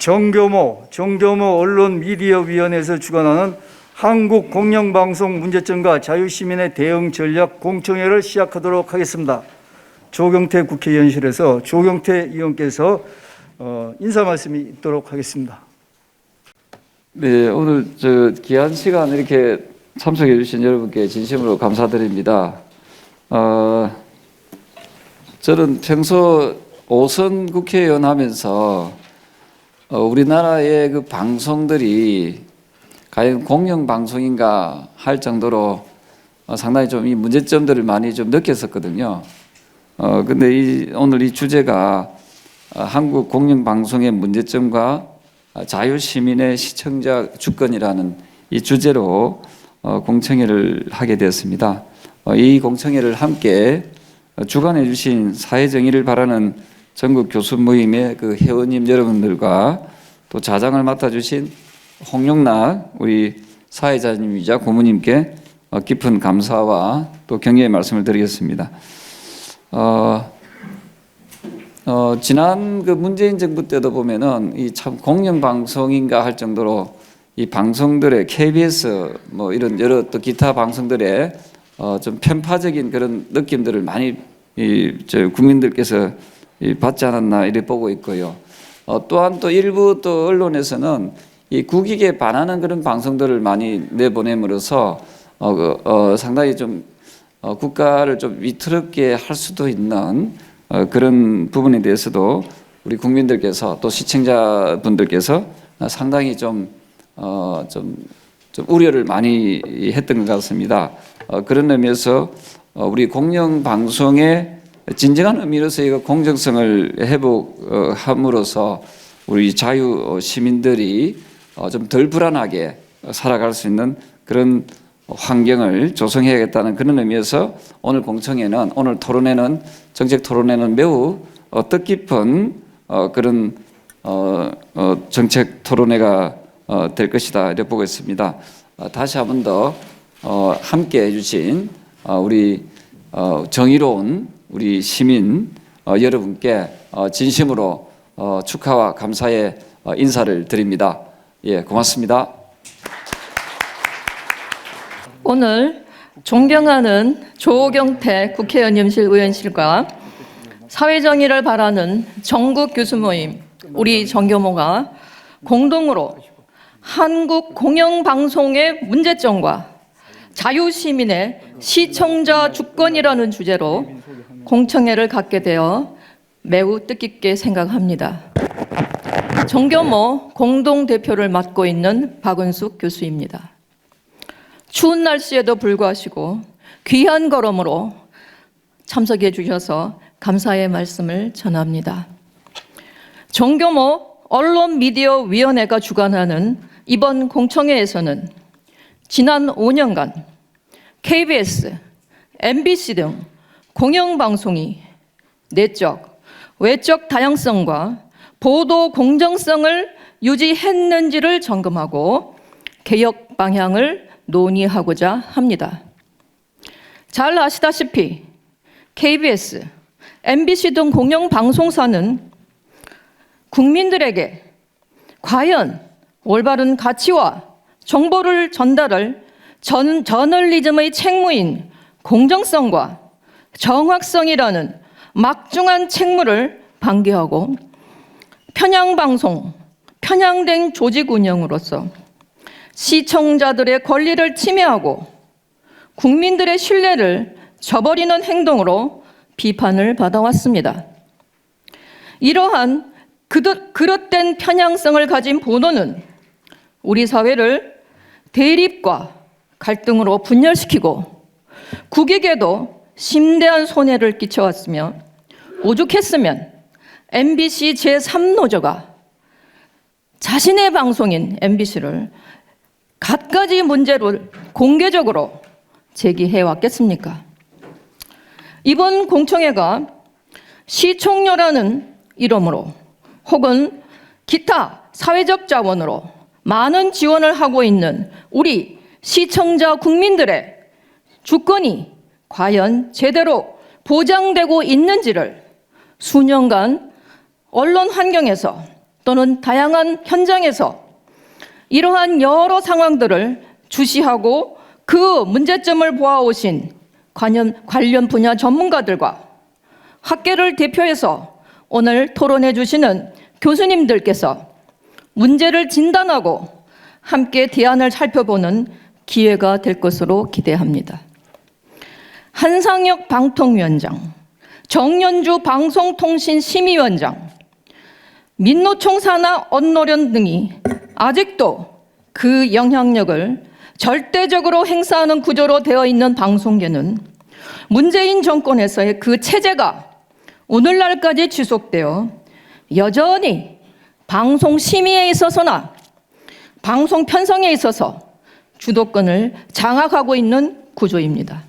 정교모 언론미디어위원회에서 주관하는 한국 공영방송 문제점과 자유시민의 대응 전략 공청회를 시작하도록 하겠습니다. 조경태 국회의원실에서 조경태 의원께서 인사 말씀이 있도록 하겠습니다. 네, 오늘 귀한 시간 이렇게 참석해 주신 여러분께 진심으로 감사드립니다. 저는 평소 5선 국회의원 하면서 우리나라의 그 방송들이 과연 공영방송인가 할 정도로 상당히 좀 이 문제점들을 많이 좀 느꼈었거든요. 근데 오늘 이 주제가 한국 공영방송의 문제점과 자유시민의 시청자 주권이라는 이 주제로 공청회를 하게 되었습니다. 이 공청회를 함께 주관해 주신 사회정의를 바라는 전국 교수 모임의 그 회원님 여러분들과 또 자장을 맡아주신 홍용락 우리 사회자님이자 고모님께 깊은 감사와 또 경의의 말씀을 드리겠습니다. 지난 그 문재인 정부 때도 보면은 이 참 공영방송인가 할 정도로 이 방송들의 KBS 뭐 이런 여러 또 기타 방송들의 좀 편파적인 그런 느낌들을 많이 국민들께서 받지 않았나 이렇게 보고 있고요. 또한 또 일부 또 언론에서는 이 국익에 반하는 그런 방송들을 많이 내보냄으로써 상당히 좀 국가를 좀 위태롭게 할 수도 있는 그런 부분에 대해서도 우리 국민들께서 또 시청자분들께서 상당히 좀 우려를 많이 했던 것 같습니다. 그런 의미에서 우리 공영방송의 진정한 의미로서 이거 공정성을 회복함으로써 우리 자유 시민들이 좀 덜 불안하게 살아갈 수 있는 그런 환경을 조성해야겠다는 그런 의미에서 오늘 공청회는 오늘 토론회는 정책 토론회는 매우 뜻깊은 그런 정책 토론회가 될 것이다 이렇게 보고 있습니다. 다시 한 번 더 함께 해주신 우리 정의로운 우리 시민 여러분께 진심으로 축하와 감사의 인사를 드립니다. 예, 고맙습니다. 오늘 존경하는 조경태 국회의원님실 의원실과 사회정의를 바라는 전국 교수 모임 우리 정교모가 공동으로 한국 공영방송의 문제점과 자유시민의 시청자 주권이라는 주제로 공청회를 갖게 되어 매우 뜻깊게 생각합니다. 정교모 공동대표를 맡고 있는 박은숙 교수입니다. 추운 날씨에도 불구하시고 귀한 걸음으로 참석해 주셔서 감사의 말씀을 전합니다. 정교모 언론미디어위원회가 주관하는 이번 공청회에서는 지난 5년간 KBS, MBC 등 공영방송이 내적, 외적 다양성과 보도 공정성을 유지했는지를 점검하고 개혁 방향을 논의하고자 합니다. 잘 아시다시피 KBS, MBC 등 공영방송사는 국민들에게 과연 올바른 가치와 정보를 전달할 저널리즘의 책무인 공정성과 정확성이라는 막중한 책무를 방기하고 편향방송, 편향된 조직 운영으로서 시청자들의 권리를 침해하고 국민들의 신뢰를 저버리는 행동으로 비판을 받아왔습니다. 이러한 그릇된 편향성을 가진 보도는 우리 사회를 대립과 갈등으로 분열시키고 국익에도 심대한 손해를 끼쳐왔으며 오죽했으면 MBC 제3노조가 자신의 방송인 MBC를 갖가지 문제를 공개적으로 제기해왔겠습니까? 이번 공청회가 시청료라는 이름으로 혹은 기타 사회적 자원으로 많은 지원을 하고 있는 우리 시청자 국민들의 주권이 과연 제대로 보장되고 있는지를 수년간 언론 환경에서 또는 다양한 현장에서 이러한 여러 상황들을 주시하고 그 문제점을 보아오신 관련 분야 전문가들과 학계를 대표해서 오늘 토론해 주시는 교수님들께서 문제를 진단하고 함께 대안을 살펴보는 기회가 될 것으로 기대합니다. 한상혁 방통위원장, 정연주 방송통신심의위원장, 민노총 산하 언론원 등이 아직도 그 영향력을 절대적으로 행사하는 구조로 되어 있는 방송계는 문재인 정권에서의 그 체제가 오늘날까지 지속되어 여전히 방송 심의에 있어서나 방송 편성에 있어서 주도권을 장악하고 있는 구조입니다.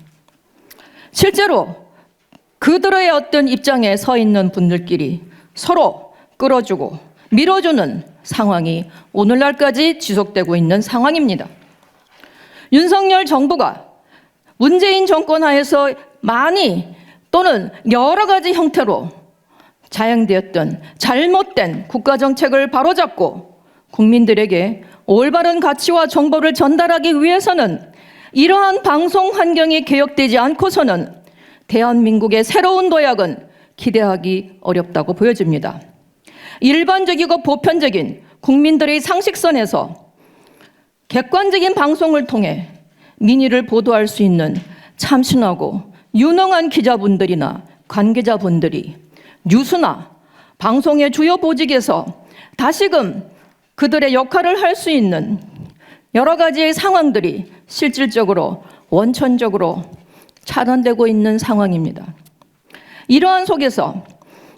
실제로 그들의 어떤 입장에 서 있는 분들끼리 서로 끌어주고 밀어주는 상황이 오늘날까지 지속되고 있는 상황입니다. 윤석열 정부가 문재인 정권 하에서 많이 또는 여러 가지 형태로 자행되었던 잘못된 국가정책을 바로잡고 국민들에게 올바른 가치와 정보를 전달하기 위해서는 이러한 방송 환경이 개혁되지 않고서는 대한민국의 새로운 도약은 기대하기 어렵다고 보여집니다. 일반적이고 보편적인 국민들의 상식선에서 객관적인 방송을 통해 민의를 보도할 수 있는 참신하고 유능한 기자분들이나 관계자분들이 뉴스나 방송의 주요 보직에서 다시금 그들의 역할을 할 수 있는 여러 가지의 상황들이 실질적으로 원천적으로 차단되고 있는 상황입니다. 이러한 속에서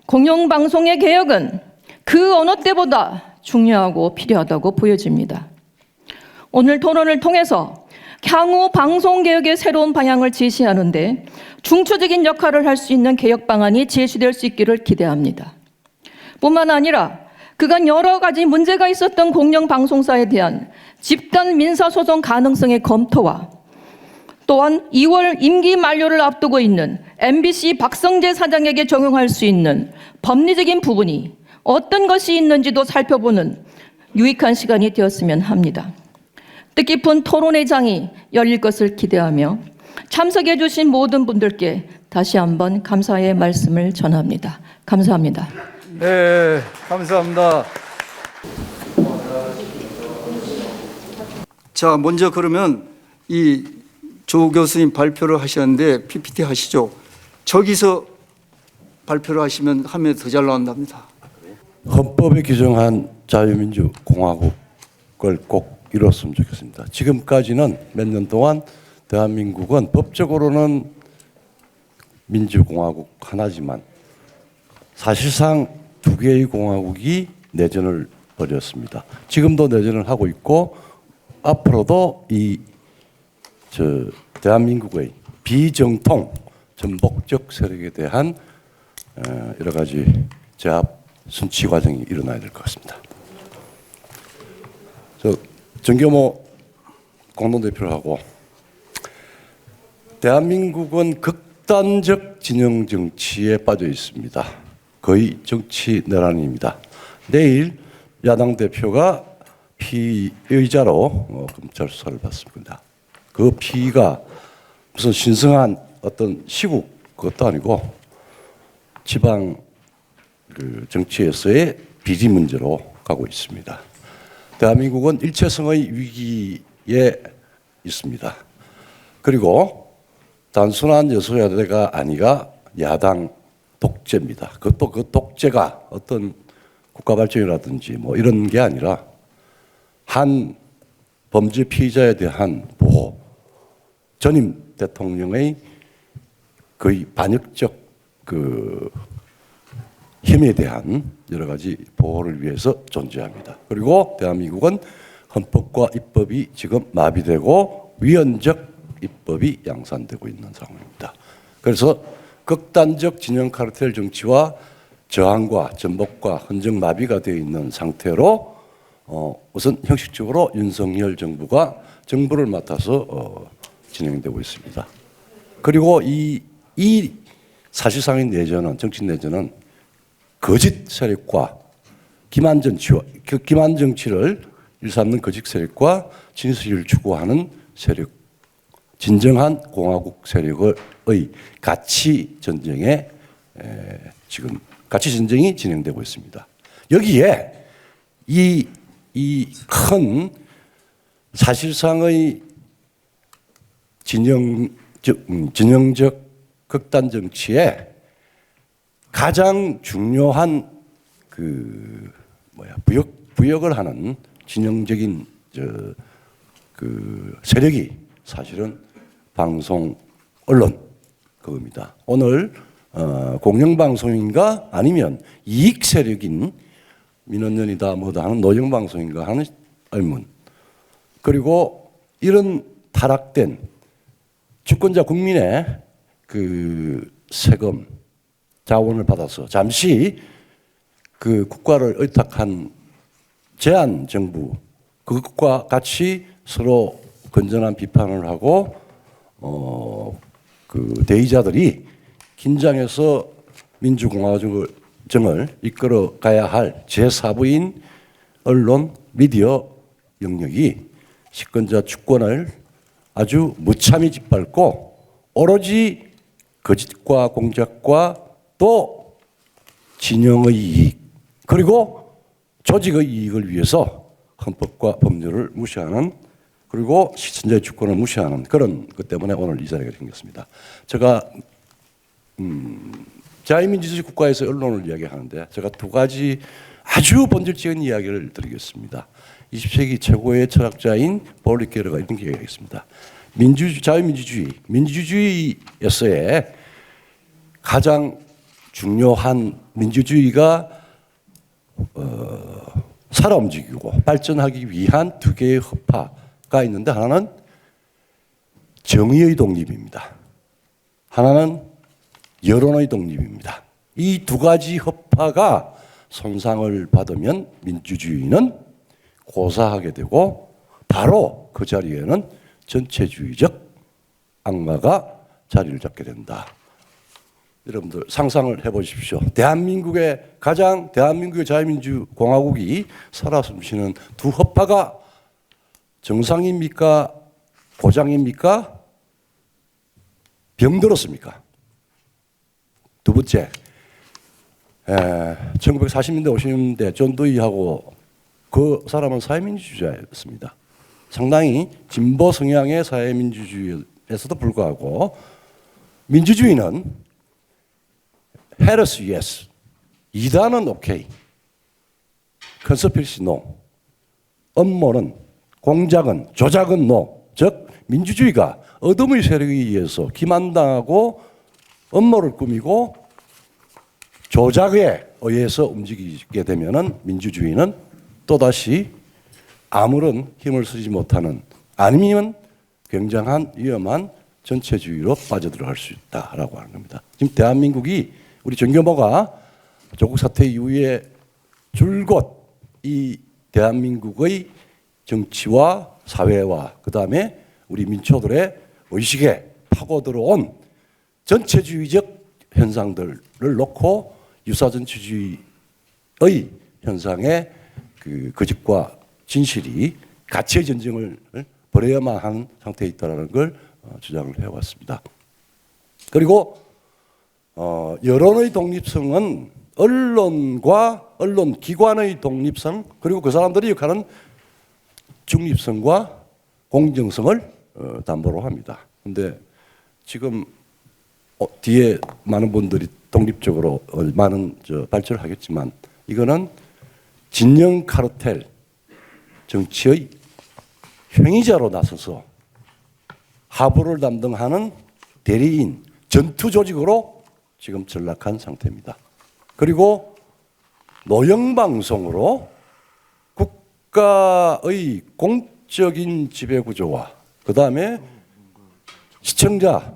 공영방송의 개혁은 그 어느 때보다 중요하고 필요하다고 보여집니다. 오늘 토론을 통해서 향후 방송개혁의 새로운 방향을 제시하는데 중추적인 역할을 할 수 있는 개혁 방안이 제시될 수 있기를 기대합니다. 뿐만 아니라 그간 여러 가지 문제가 있었던 공영방송사에 대한 집단 민사소송 가능성의 검토와 또한 2월 임기 만료를 앞두고 있는 MBC 박성재 사장에게 적용할 수 있는 법리적인 부분이 어떤 것이 있는지도 살펴보는 유익한 시간이 되었으면 합니다. 뜻깊은 토론회 장이 열릴 것을 기대하며 참석해 주신 모든 분들께 다시 한번 감사의 말씀을 전합니다. 감사합니다. 네, 감사합니다. 자, 먼저 그러면 이 조 교수님 발표를 하셨는데 PPT 하시죠. 저기서 발표를 하시면 화면이 더 잘 나온답니다. 헌법에 규정한 자유민주공화국을 꼭 이뤘으면 좋겠습니다. 지금까지는 몇 년 동안 대한민국은 법적으로는 민주공화국 하나지만 사실상 두 개의 공화국이 내전을 벌였습니다. 지금도 내전을 하고 있고 앞으로도 대한민국의 비정통 전복적 세력에 대한 여러 가지 제압 순치 과정이 일어나야 될 것 같습니다. 정경호 공동대표를 하고 대한민국은 극단적 진영 정치에 빠져 있습니다. 거의 정치 내란입니다. 내일 야당 대표가 피의자로 검찰 수사를 받습니다. 그 피의가 무슨 신성한 어떤 시국 그것도 아니고 지방 정치에서의 비리 문제로 가고 있습니다. 대한민국은 일체성의 위기에 있습니다. 그리고 단순한 여소야대가 아니라 야당 독재입니다. 그것도 그 독재가 어떤 국가 발전이라든지 뭐 이런 게 아니라 한 범죄 피의자에 대한 보호, 전임 대통령의 거의 반역적 힘에 대한 여러 가지 보호를 위해서 존재합니다. 그리고 대한민국은 헌법과 입법이 지금 마비되고 위헌적 입법이 양산되고 있는 상황입니다. 그래서 극단적 진영 카르텔 정치와 저항과 전복과 헌정 마비가 되어 있는 상태로 우선 형식적으로 윤석열 정부가 정부를 맡아서 진행되고 있습니다. 그리고 이 사실상의 내전은 정치 내전은 거짓 세력과 기만 정치를 일삼는 거짓 세력과 진실을 추구하는 세력, 진정한 공화국 세력의 가치 전쟁에 지금 가치 전쟁이 진행되고 있습니다. 여기에 이 큰 사실상의 진영적 극단 정치에 가장 중요한 부역을 하는 진영적인 세력이 사실은 방송 언론 그겁니다. 오늘 공영방송인가 아니면 이익 세력인 민원연이다 뭐다 하는 노영방송인가 하는 의문, 그리고 이런 타락된 주권자 국민의 세금 자원을 받아서 잠시 국가를 의탁한 제한 정부 그것과 같이 서로 건전한 비판을 하고 대의자들이 긴장해서 민주공화정을 이끌어 가야 할 제4부인 언론 미디어 영역이 집권자 주권을 아주 무참히 짓밟고 오로지 거짓과 공작과 또 진영의 이익 그리고 조직의 이익을 위해서 헌법과 법률을 무시하는 그리고 시청자의 주권을 무시하는 그런 것 때문에 오늘 이 자리가 생겼습니다. 제가 자유민주주의 국가에서 언론을 이야기하는데 제가 두 가지 아주 본질적인 이야기를 드리겠습니다. 20세기 최고의 철학자인 폴 리케르가 이런 이야기했습니다. 민주주의에서의 가장 중요한 민주주의가 살아 움직이고 발전하기 위한 두 개의 허파가 있는데 하나는 정의의 독립입니다. 하나는 여론의 독립입니다. 이 두 가지 허파가 손상을 받으면 민주주의는 고사하게 되고 바로 그 자리에는 전체주의적 악마가 자리를 잡게 된다. 여러분들 상상을 해보십시오. 대한민국의 자유민주 공화국이 살아 숨쉬는 두 허파가 정상입니까? 고장입니까? 병들었습니까? 두 번째, 1940년대 50년대 존 두이하고 그 사람은 사회민주주의자였습니다. 상당히 진보 성향의 사회민주주의에서도 불구하고 민주주의는 헤레스 예스, 이단은 오케이, 컨스피러시 노, 음모는 공작은 조작은 노. 즉 민주주의가 어둠의 세력에 의해서 기만당하고 음모를 꾸미고 조작에 의해서 움직이게 되면은 민주주의는 또다시 아무런 힘을 쓰지 못하는 아니면 굉장한 위험한 전체주의로 빠져들어갈 수 있다라고 하는 겁니다. 지금 대한민국이 우리 정교모가 조국 사태 이후에 줄곧 이 대한민국의 정치와 사회와 그다음에 우리 민초들의 의식에 파고들어온 전체주의적 현상들을 놓고 유사전체주의의 현상의 거짓과 진실이 가치의 전쟁을 벌여야만 하는 상태에 있다는 걸 주장을 해왔습니다. 그리고 여론의 독립성은 언론과 언론기관의 독립성 그리고 그 사람들이 역할하는 중립성과 공정성을 담보로 합니다. 그런데 지금 뒤에 많은 분들이 독립적으로 많은 발전을 하겠지만 이거는 진영 카르텔 정치의 행위자로 나서서 하부를 담당하는 대리인 전투 조직으로 지금 전락한 상태입니다. 그리고 노영방송으로 국가의 공적인 지배구조와 그 다음에 시청자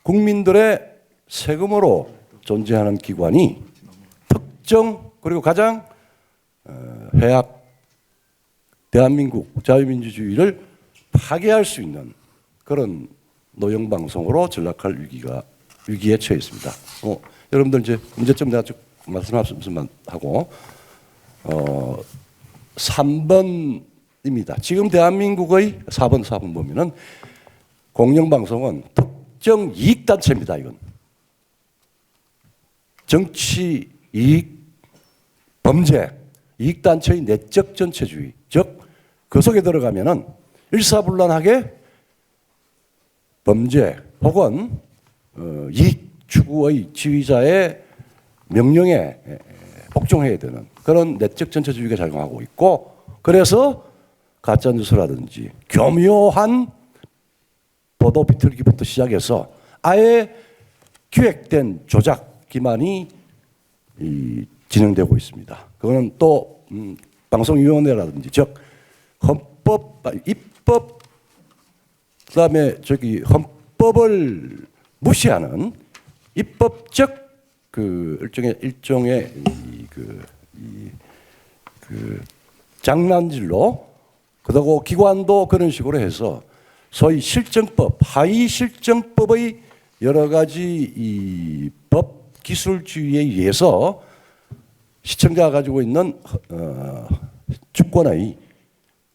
국민들의 세금으로 존재하는 기관이 특정 그리고 가장 해악 대한민국 자유민주주의를 파괴할 수 있는 그런 노영방송으로 전락할 위기에 처해 있습니다. 여러분들 이제 문제점 내가 쭉 말씀하고 3번입니다. 지금 대한민국의 4번 보면은 공영방송은 특정 이익단체입니다. 이건 정치 이익 범죄 이익단체의 내적 전체주의, 즉 그 속에 들어가면은 일사불란하게 범죄 혹은 이익 추구의 지휘자의 명령에 복종해야 되는 그런 내적 전체주의가 작용하고 있고, 그래서 가짜뉴스라든지 교묘한 보도 비틀기부터 시작해서 아예 기획된 조작 기만이 진행되고 있습니다. 그거는 또 방송위원회라든지 즉 헌법, 입법, 그다음에 헌법을 무시하는 입법적 그 일종의 장난질로, 그리고 기관도 그런 식으로 해서 소위 실정법, 하위 실정법의 여러 가지 이 법 기술주의에 의해서 시청자가 가지고 있는 주권의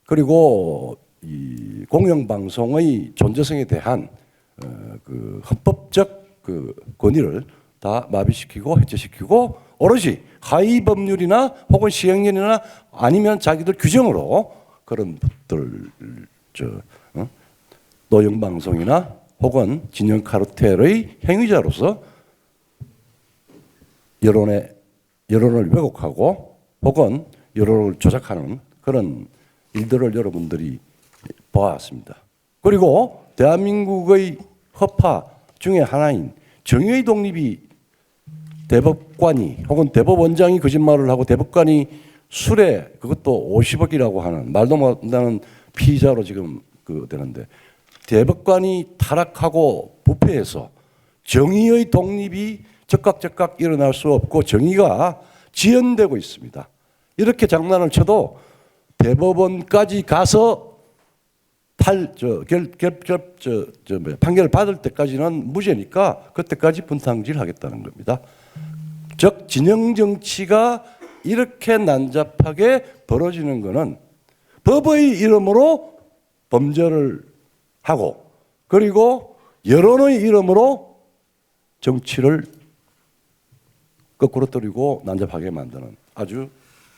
그리고 이 공영방송의 존재성에 대한 그 헌법적 그 권위를 다 마비시키고 해체시키고 오로지 하위 법률이나 혹은 시행령이나 아니면 자기들 규정으로 그런 것들 노영방송이나 혹은 진영 카르텔의 행위자로서 여론을 왜곡하고 혹은 여론을 조작하는 그런 일들을 여러분들이 보았습니다. 그리고 대한민국의 허파 중에 하나인 정의의 독립이 대법관이 혹은 대법원장이 거짓말을 하고 대법관이 술에 그것도 50억이라고 하는 말도 못하는 피의자로 지금 되는데, 대법관이 타락하고 부패해서 정의의 독립이 즉각 일어날 수 없고 정의가 지연되고 있습니다. 이렇게 장난을 쳐도 대법원까지 가서 판결을 받을 때까지는 무죄니까 그때까지 분탕질 하겠다는 겁니다. 즉 진영 정치가 이렇게 난잡하게 벌어지는 것은 법의 이름으로 범죄를 하고 그리고 여론의 이름으로 정치를 거꾸로 떨이고 난잡하게 만드는 아주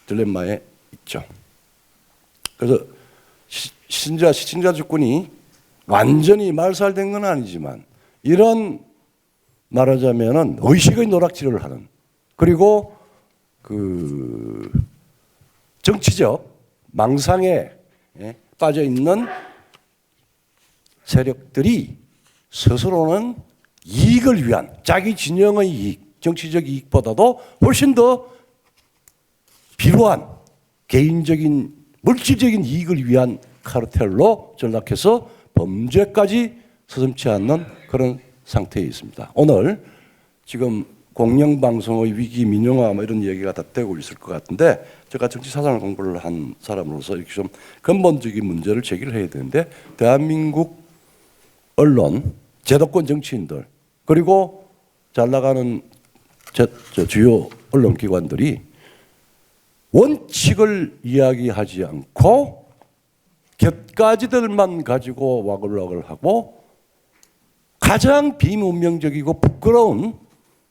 딜레마에 있죠. 그래서 시청자 주권이 완전히 말살된 건 아니지만 이런 말하자면은 의식의 노락질을 하는, 그리고 그 정치적 망상에 빠져 있는 세력들이 스스로는 이익을 위한 자기 진영의 이익, 정치적 이익보다도 훨씬 더 비루한 개인적인 물질적인 이익을 위한 카르텔로 전락해서 범죄까지 서슴지 않는 그런 상태에 있습니다. 오늘 지금 공영방송의 위기 민영화 뭐 이런 얘기가 다 되고 있을 것 같은데, 제가 정치 사상을 공부를 한 사람으로서 이렇게 좀 근본적인 문제를 제기를 해야 되는데, 대한민국 언론, 제도권 정치인들 그리고 잘 나가는 주요 언론기관들이 원칙을 이야기하지 않고 곁가지들만 가지고 와글와글하고 가장 비문명적이고 부끄러운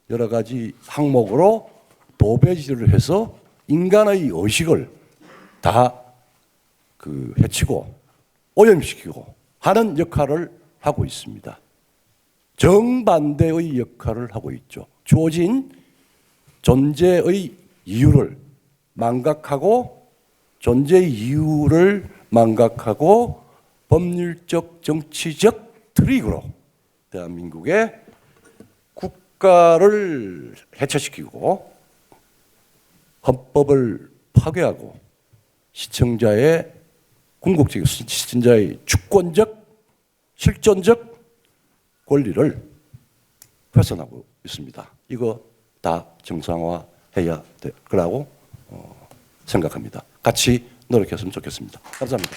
여러 가지 항목으로 도배질을 해서 인간의 의식을 다 해치고 오염시키고 하는 역할을 하고 있습니다. 정반대의 역할을 하고 있죠. 주어진 존재의 이유를 망각하고 존재의 이유를 망각하고 법률적 정치적 트릭으로 대한민국의 국가를 해체시키고 헌법을 파괴하고 시청자의 궁극적인 시청자의 주권적 실존적 권리를 훼손하고 있습니다. 이거 다 정상화해야 될 거라고 생각합니다. 같이 노력했으면 좋겠습니다. 감사합니다.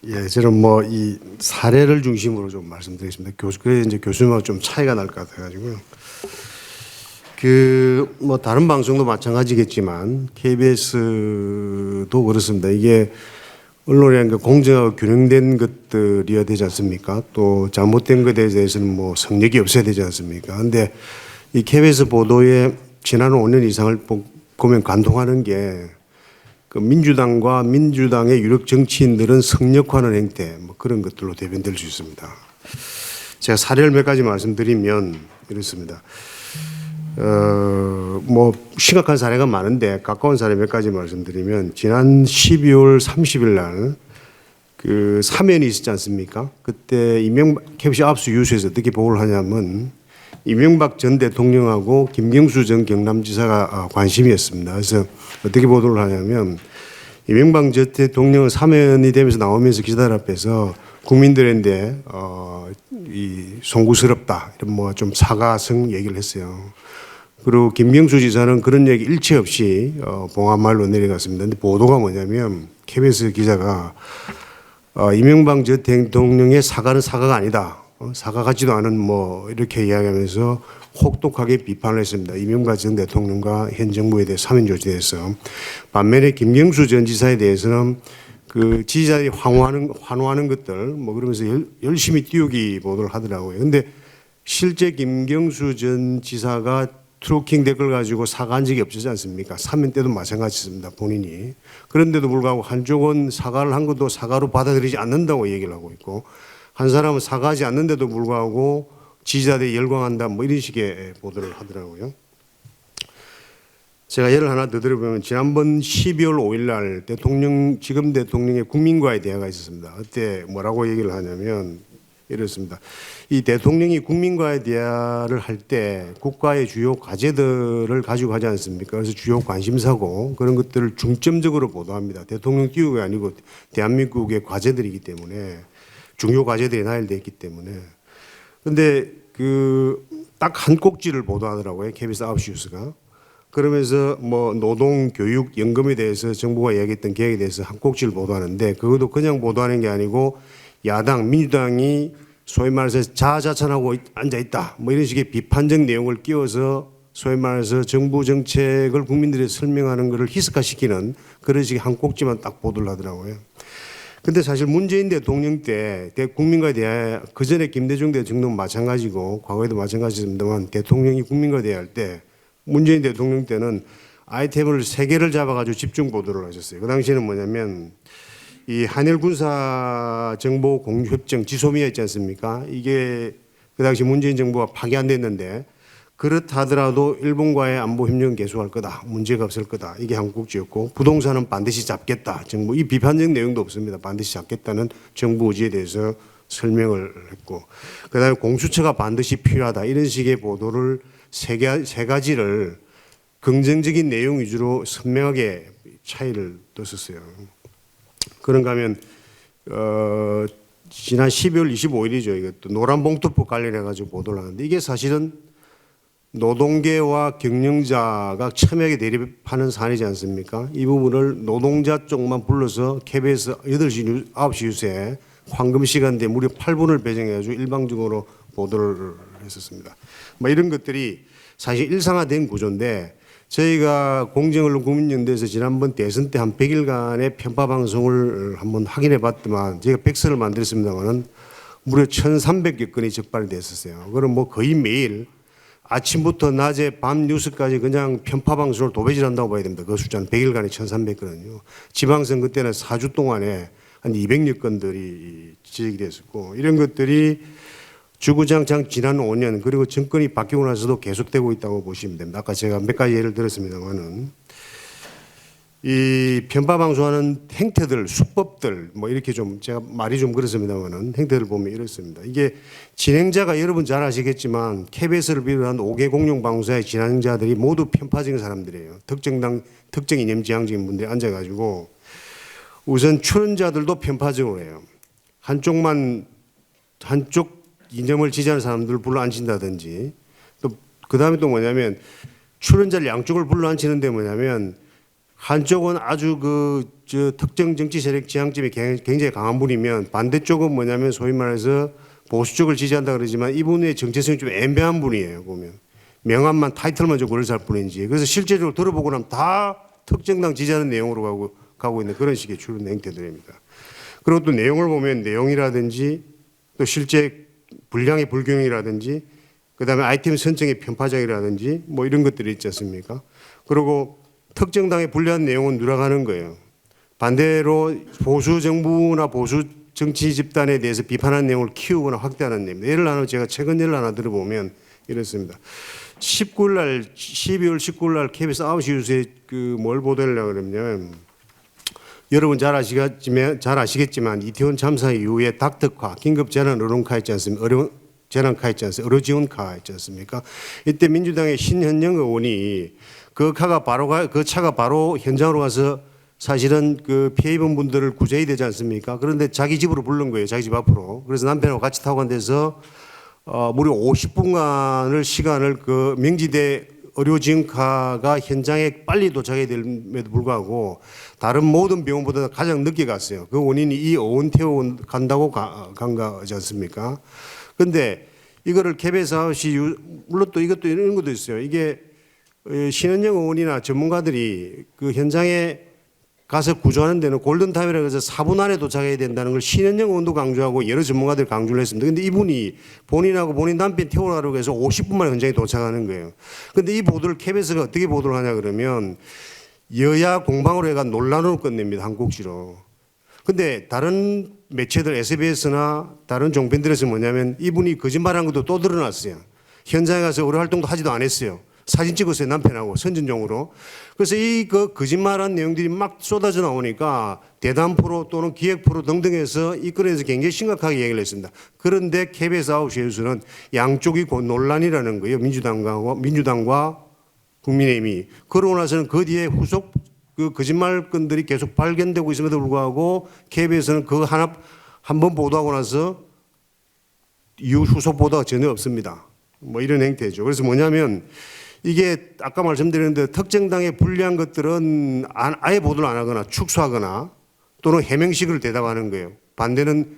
예, 저는 뭐 이 사례를 중심으로 좀 말씀드리겠습니다. 그래 이제 교수님하고 좀 차이가 날 것 같아가지고요. 그 뭐 다른 방송도 마찬가지겠지만 KBS도 그렇습니다. 이게 언론이라는 게 공정하고 균형된 것들이어야 되지 않습니까? 또 잘못된 것에 대해서는 뭐 성역이 없어야 되지 않습니까? 근데 이 KBS 보도에 지난 5년 이상을 보면 감동하는 게 그 민주당과 민주당의 유력 정치인들은 성역화하는 행태 뭐 그런 것들로 대변될 수 있습니다. 제가 사례를 몇 가지 말씀드리면 이렇습니다. 뭐 심각한 사례가 많은데 가까운 사례 몇 가지 말씀드리면 지난 12월 30일 날 그 사면이 있었지 않습니까? 그때 KBS 압수 유수에서 어떻게 보고를 하냐면 이명박 전 대통령하고 김경수 전 경남지사가 관심이었습니다. 그래서 어떻게 보도를 하냐면 이명박 전 대통령은 사면이 되면서 나오면서 기자들 앞에서 국민들인데 이 송구스럽다 이런 뭐 좀 사과성 얘기를 했어요. 그리고 김경수 지사는 그런 얘기 일체 없이 봉하마을로 내려갔습니다. 근데 보도가 뭐냐면 KBS 기자가 이명박 전 대통령의 사과는 사과가 아니다. 사과 같지도 않은 뭐 이렇게 이야기하면서 혹독하게 비판을 했습니다. 이명박 전 대통령과 현 정부에 대해 사면 조치에 대해서. 반면에 김경수 전 지사에 대해서는 그 지지자들이 환호하는 것들 뭐 그러면서 열심히 띄우기 보도를 하더라고요. 근데 실제 김경수 전 지사가 트루킹 댓글 가지고 사과한 적이 없지 않습니까? 사면 때도 마찬가지입니다. 본인이. 그런데도 불구하고 한쪽은 사과를 한 것도 사과로 받아들이지 않는다고 얘기를 하고 있고 한 사람은 사과하지 않는데도 불구하고 지지자들이 열광한다 뭐 이런 식의 보도를 하더라고요. 제가 예를 하나 더 들어보면 지난번 12월 5일 날 지금 대통령의 국민과의 대화가 있었습니다. 그때 뭐라고 얘기를 하냐면 이렇습니다. 이 대통령이 국민과의 대화를 할 때 국가의 주요 과제들을 가지고 하지 않습니까? 그래서 주요 관심사고 그런 것들을 중점적으로 보도합니다. 대통령 띄우가 아니고 대한민국의 과제들이기 때문에 중요 과제들이 나열되어 있기 때문에. 근데 그 딱 한 꼭지를 보도하더라고요. KBS 9시 뉴스가. 그러면서 뭐 노동, 교육, 연금에 대해서 정부가 이야기했던 계획에 대해서 한 꼭지를 보도하는데 그것도 그냥 보도하는 게 아니고 야당, 민주당이 소위 말해서 자아자찬하고 앉아있다. 뭐 이런 식의 비판적 내용을 끼워서 소위 말해서 정부 정책을 국민들이 설명하는 것을 희석화시키는 그런 식의 한 꼭지만 딱 보도를 하더라고요. 근데 사실 문재인 대통령 때 국민과의 대화, 그 전에 김대중 대통령도 마찬가지고 과거에도 마찬가지입니다만 대통령이 국민과 대화할 때 문재인 대통령 때는 아이템을 3개를 잡아가지고 집중 보도를 하셨어요. 그 당시에는 뭐냐면 이 한일 군사 정보 공유 협정 지소미아 있지 않습니까? 이게 그 당시 문재인 정부가 파기안됐는데 그렇다더라도 일본과의 안보 협력은 계속할 거다. 문제가 없을 거다. 이게 한 꼭지였고 부동산은 반드시 잡겠다. 정부 이 비판적 내용도 없습니다. 반드시 잡겠다는 정부 의지에 대해서 설명을 했고 그다음에 공수처가 반드시 필요하다. 이런 식의 보도를 세 가지를 긍정적인 내용 위주로 선명하게 차이를 뒀었어요. 그런가 하면 지난 12월 25일이죠. 이것도 노란봉투법 관련해 가지고 보도를 하는데 이게 사실은 노동계와 경영자가 첨예하게 대립하는 사안이지 않습니까? 이 부분을 노동자 쪽만 불러서 KBS 8시, 9시 뉴스에 황금 시간대 무려 8분을 배정해 가지고 일방적으로 보도를 했었습니다. 뭐 이런 것들이 사실 일상화된 구조인데 저희가 공정언론 국민연대에서 지난번 대선 때 한 100일간의 편파 방송을 한번 확인해 봤더만 제가 백서를 만들었습니다만은 무려 1,300여 건이 적발됐었어요. 그럼 뭐 거의 매일 아침부터 낮에 밤 뉴스까지 그냥 편파 방송을 도배질한다고 봐야 됩니다. 그 숫자는 100일간에 1,300건은요. 지방선거 때는 4주 동안에 한 200여 건들이 지적이 됐었고 이런 것들이 주구장창 지난 5년 그리고 정권이 바뀌고 나서도 계속되고 있다고 보시면 됩니다. 아까 제가 몇 가지 예를 들었습니다만은 이 편파 방송하는 행태들, 수법들 뭐 이렇게 좀 제가 말이 좀 그렇습니다만은 행태들 보면 이렇습니다. 이게 진행자가 여러분 잘 아시겠지만 KBS를 비롯한 5개 공영 방송사의 진행자들이 모두 편파적인 사람들이에요. 특정 이념 지향적인 분들이 앉아가지고 우선 출연자들도 편파적으로 해요. 한쪽 이념을 지지하는 사람들을 불러 앉힌다든지 또 그다음에 또 뭐냐면 출연자를 양쪽을 불러 앉히는데 뭐냐면 한쪽은 아주 특정 정치 세력 지향점이 굉장히 강한 분이면 반대쪽은 뭐냐면 소위 말해서 보수 쪽을 지지한다 그러지만 이분의 정체성이 좀 애매한 분이에요. 보면 명함만 타이틀만 좀 그걸 살 뿐인지. 그래서 실제적으로 들어보고 나면 다 특정당 지지하는 내용으로 가고 있는 그런 식의 주로 행태들입니다. 그리고 또 내용을 보면 내용이라든지 또 실제 분량의 불균형이라든지 그다음에 아이템 선정의 편파적이라든지 뭐 이런 것들이 있지 않습니까? 그리고 특정당의 불리한 내용은 누락하는 거예요. 반대로 보수 정부나 보수 정치 집단에 대해서 비판하는 내용을 키우거나 확대하는 내용입니다. 예를 하나 제가 최근 예를 하나 들어보면 이렇습니다. 19일 날 12월 19일 날 KBS 9시 뉴스에 뭘 보도하려고 그러면 여러분 잘 아시겠지만 이태원 참사 이후에 닥터카 긴급 재난 의료카 있지 않습니까? 재난카 있지 않습니까? 의료지원카 있지 않습니까? 이때 민주당의 신현영 의원이 그 차가 바로 현장으로 가서 사실은 그 피해 입은 분들을 구제해야 되지 않습니까? 그런데 자기 집으로 부른 거예요. 자기 집 앞으로. 그래서 남편하고 같이 타고 간 데서 무려 50분간을 시간을 그 명지대 의료지원카가 현장에 빨리 도착해야 됨에도 불구하고 다른 모든 병원보다 가장 늦게 갔어요. 그 원인이 이 의원 태워 간다고 간 거지 않습니까? 근데 이거를 KBS 9시 물론 또 이것도 이런 것도 있어요. 이게 신현영 의원이나 전문가들이 그 현장에 가서 구조하는 데는 골든타임이라고 해서 4분 안에 도착해야 된다는 걸 신현영 의원도 강조하고 여러 전문가들이 강조를 했습니다. 근데 이분이 본인하고 본인 남편 태우라고 해서 50분 만에 현장에 도착하는 거예요. 근데 이 보도를 KBS가 어떻게 보도를 하냐 그러면 여야 공방으로 해가 논란으로 끝냅니다. 한국지로. 근데 다른 매체들 SBS나 다른 종편들에서 뭐냐면 이분이 거짓말한 것도 또 드러났어요. 현장에 가서 의료 활동도 하지도 않았어요. 사진 찍었어요. 남편하고 선전용으로. 그래서 이 거짓말한 내용들이 막 쏟아져 나오니까 대담 프로 또는 기획 프로 등등해서 이 건에서 굉장히 심각하게 얘기를 했습니다. 그런데 KBS 9시 뉴스는 양쪽이 곧 논란이라는 거예요. 민주당과 국민의힘이. 그러고 나서는 그 뒤에 후속 그 거짓말 건들이 계속 발견되고 있음에도 불구하고 KBS는 그 한 번 보도하고 나서 이후 후속 보도가 전혀 없습니다. 뭐 이런 행태죠. 그래서 뭐냐면 이게 아까 말씀드렸는데 특정당에 불리한 것들은 아예 보도를 안 하거나 축소하거나 또는 해명식으로 대답하는 거예요. 반대는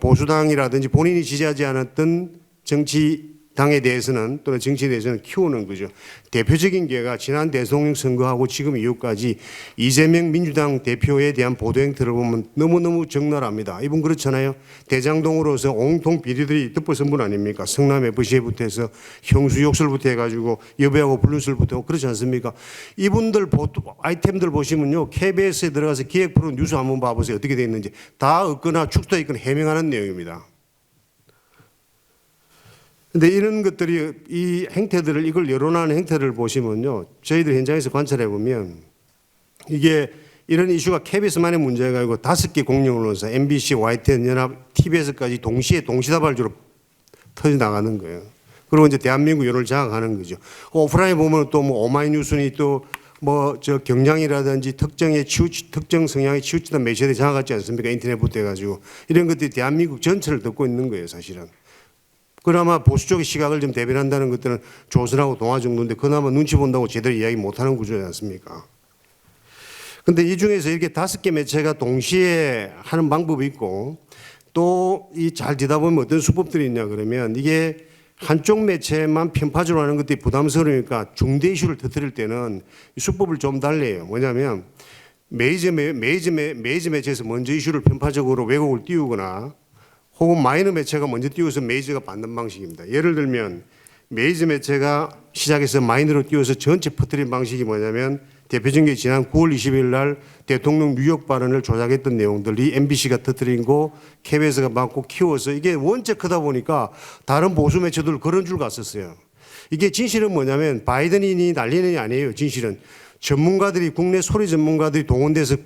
보수당이라든지 본인이 지지하지 않았던 정치당에 대해서는 또는 정치에 대해서는 키우는 거죠. 대표적인 게가 지난 대통령 선거하고 지금 이후까지 이재명 민주당 대표에 대한 보도 행태를 보면 너무너무 적나라합니다. 이분 그렇잖아요. 대장동으로서 온통 비리들이 덮어선 분 아닙니까? 성남 FC부터 해서 형수 욕설부터 해가지고 여배하고 불륜설부터 그렇지 않습니까? 이분들 아이템들 보시면요. KBS에 들어가서 기획 프로 뉴스 한번 봐보세요. 어떻게 돼 있는지. 다 없거나 축소돼 있거나 해명하는 내용입니다. 근데 이런 것들이 이 행태들을 이걸 여론하는 행태를 보시면요. 저희들 현장에서 관찰해 보면 이게 이런 이슈가 KBS만의 문제가 아니고 5개 공영언론사 MBC, YTN, 연합, TBS까지 동시에 동시다발적으로 터져 나가는 거예요. 그리고 이제 대한민국 여론을 장악하는 거죠. 오프라인에 보면 또 뭐 오마이뉴스니 또 뭐 저 경향이라든지 특정 성향에 치우치던 매체들이 장악하지 않습니까? 인터넷부터 해가지고 이런 것들이 대한민국 전체를 듣고 있는 거예요, 사실은. 그나마 보수 쪽의 시각을 좀 대변한다는 것들은 조선하고 동아 정도인데 그나마 눈치 본다고 제대로 이야기 못하는 구조지 않습니까? 근데 이 중에서 이렇게 5개 매체가 동시에 하는 방법이 있고 또 이 잘 듣다 보면 어떤 수법들이 있냐 그러면 이게 한쪽 매체만 편파적으로 하는 것들이 부담스러우니까 중대 이슈를 터뜨릴 때는 수법을 좀 달래요. 뭐냐면 메이저 매체에서 먼저 이슈를 편파적으로 왜곡을 띄우거나 혹은 마이너 매체가 먼저 띄워서 메이저가 받는 방식입니다. 예를 들면 메이저 매체가 시작해서 마이너로 띄워서 전체 퍼뜨린 방식이 뭐냐면 대표적인 게 지난 9월 20일 날 대통령 뉴욕 발언을 조작했던 내용들이 MBC가 터뜨린 거 KBS가 막고 키워서 이게 원체 크다 보니까 다른 보수 매체들 그런 줄 갔었어요. 이게 진실은 뭐냐면 바이든이 난리는 게 아니에요. 진실은 전문가들이 국내 소리 전문가들이 동원돼서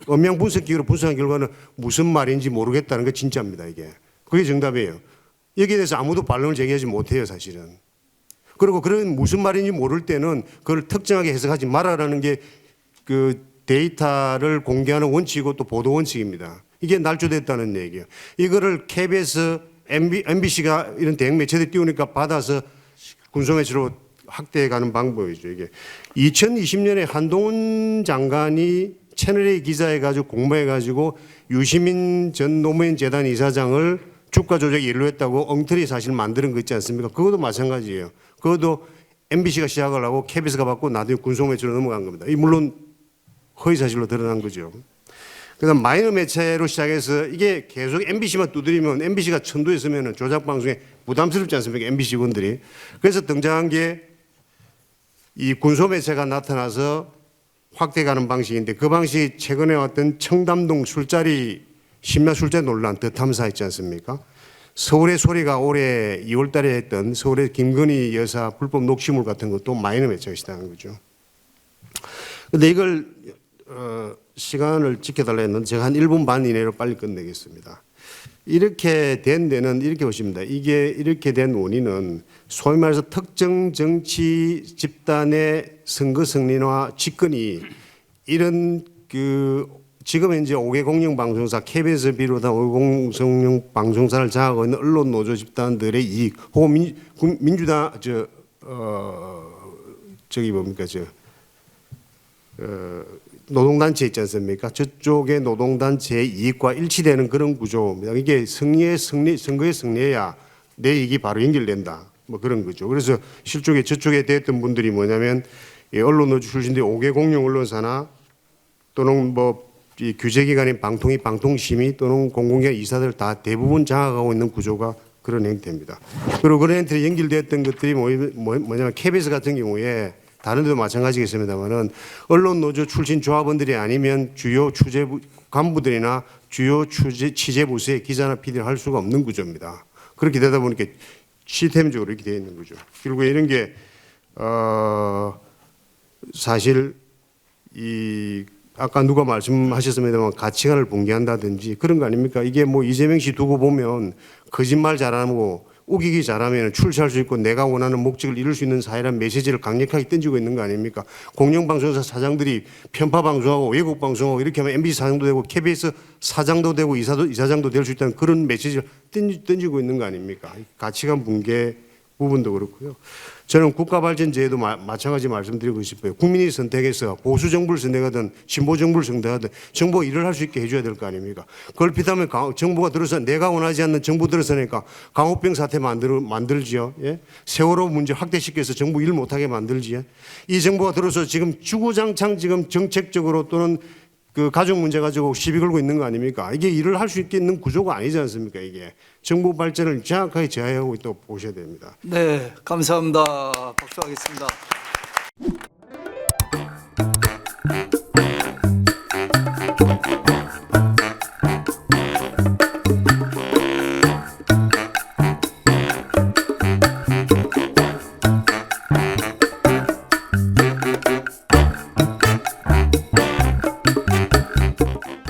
음향 분석기로 분석한 결과는 무슨 말인지 모르겠다는 게 진짜입니다. 이게 그게 정답이에요. 여기에 대해서 아무도 반론을 제기하지 못해요. 사실은. 그리고 그런 무슨 말인지 모를 때는 그걸 특정하게 해석하지 말아라는 게 그 데이터를 공개하는 원칙이고 또 보도 원칙입니다. 이게 날조됐다는 얘기예요. 이거를 KBS, MBC가 이런 대형 매체들이 띄우니까 받아서 군소매체로 확대해가는 방법이죠. 이게 2020년에 한동훈 장관이 채널A 기자해가지고 공모해가지고 유시민 전 노무현 재단 이사장을 주가 조작에 연루했다고 엉터리 사실 만드는 거 있지 않습니까? 그것도 마찬가지예요. 그것도 MBC가 시작을 하고 KBS가 받고 나중에 군소매체로 넘어간 겁니다. 이 물론 허위 사실로 드러난 거죠. 그다음 마이너 매체로 시작해서 이게 계속 MBC만 두드리면 MBC가 천도에 서면은 조작 방송에 부담스럽지 않습니까? MBC군들이. 그래서 등장한 게 이 군소 매체가 나타나서 확대가는 방식인데 그 방식이 최근에 왔던 청담동 술자리 심야 술자리 논란 더 탐사했지 않습니까? 서울의 소리가 올해 2월 달에 했던 서울의 김건희 여사 불법 녹취물 같은 것도 마이너 매체가 시작한 거죠. 근데 이걸 시간을 지켜달라 했는데 제가 한 1분 반 이내로 빨리 끝내겠습니다. 이렇게 된 데는 이렇게 보십니다. 이게 이렇게 된 원인은 소위 말해서 특정 정치 집단의 선거 승리나 집권이 이런 지금 현재 5개 공영 방송사 KBS 비롯한 5개 공영 방송사를 장악하고 있는 언론 노조 집단들의 이익 혹은 민주당 저기 뭡니까 노동단체 있지 않습니까? 저쪽의 노동단체의 이익과 일치되는 그런 구조입니다. 이게 선거의 승리해야 내 이익이 바로 연결된다. 뭐 그런 거죠. 그래서 실족에 저쪽에 대했던 분들이 뭐냐면 언론노조 출신들 5개 공영 언론사나 또는 뭐 이 규제기관인 방통위, 방통심의 또는 공공기관 이사들 다 대부분 장악하고 있는 구조가 그런 형태입니다. 그리고 그런 형태로 연결되었던 것들이 뭐냐면 KBS 같은 경우에 다른 데도 마찬가지겠습니다만은 언론 노조 출신 조합원들이 아니면 주요 취재부 간부들이나 주요 취재부서의 기자나 PD를 할 수가 없는 구조입니다. 그렇게 되다 보니까 시스템적으로 이렇게 되어 있는 거죠. 그리고 이런 게 사실 이 아까 누가 말씀하셨습니다만 가치관을 붕괴한다든지 그런 거 아닙니까? 이게 뭐 이재명 씨 두고 보면 거짓말 잘하고 우기기 잘하면 출세할 수 있고 내가 원하는 목적을 이룰 수 있는 사회라는 메시지를 강력하게 던지고 있는 거 아닙니까? 공영방송사 사장들이 편파 방송하고 외국 방송하고 이렇게 하면 MBC 사장도 되고 KBS 사장도 되고 이사장도 될 수 있다는 그런 메시지를 던지고 있는 거 아닙니까? 가치관 붕괴 부분도 그렇고요. 저는 국가발전제에도 마찬가지 말씀드리고 싶어요. 국민이 선택해서 보수 정부를 선택하든 진보 정부를 선택하든 정부가 일을 할 수 있게 해줘야 될 거 아닙니까? 그걸 피하면 정부가 들어서 내가 원하지 않는 정부 들어서니까 강호병 사태 만들지요. 예? 세월호 문제 확대시켜서 정부 일 못하게 만들지요. 이 정부가 들어서 지금 주구장창 지금 정책적으로 또는 그 가족 문제 가지고 시비 걸고 있는 거 아닙니까? 이게 일을 할 수 있는 구조가 아니지 않습니까? 이게 정부 발전을 정확하게 제어하고 있다고 보셔야 됩니다. 네, 감사합니다. 박수하겠습니다.